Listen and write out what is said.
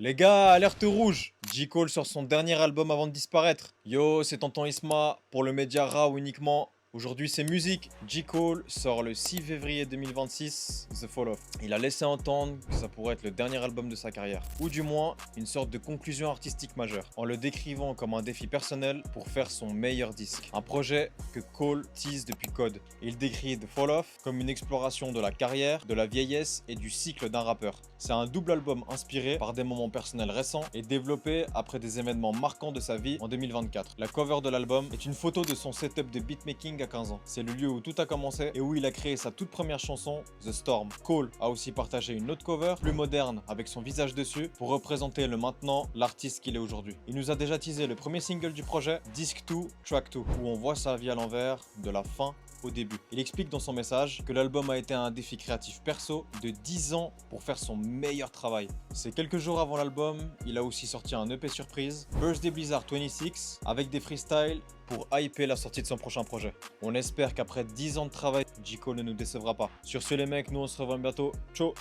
Les gars, alerte rouge! J. Cole sort son dernier album avant de disparaître. Yo, c'est Tonton Isma pour le média RAW uniquement. Aujourd'hui, c'est musique. J. Cole sort le 6 février 2026, The Fall Off. Il a laissé entendre que ça pourrait être le dernier album de sa carrière, ou du moins une sorte de conclusion artistique majeure, en le décrivant comme un défi personnel pour faire son meilleur disque. Un projet que Cole tease depuis Code. Il décrit The Fall Off comme une exploration de la carrière, de la vieillesse et du cycle d'un rappeur. C'est un double album inspiré par des moments personnels récents et développé après des événements marquants de sa vie en 2024. La cover de l'album est une photo de son setup de beatmaking à 15 ans. C'est le lieu où tout a commencé et où il a créé sa toute première chanson, The Storm. Cole a aussi partagé une autre cover, plus moderne, avec son visage dessus, pour représenter le maintenant, l'artiste qu'il est aujourd'hui. Il nous a déjà teasé le premier single du projet, Disc 2, Track 2, où on voit sa vie à l'envers, de la fin au début. Il explique dans son message que l'album a été un défi créatif perso de 10 ans pour faire son meilleur travail. C'est quelques jours avant l'album, il a aussi sorti un EP surprise, Birthday Blizzard 26, avec des freestyles pour hyper la sortie de son prochain projet. On espère qu'après 10 ans de travail, J. Cole ne nous décevra pas. Sur ce les mecs, nous on se revoit bientôt. Ciao!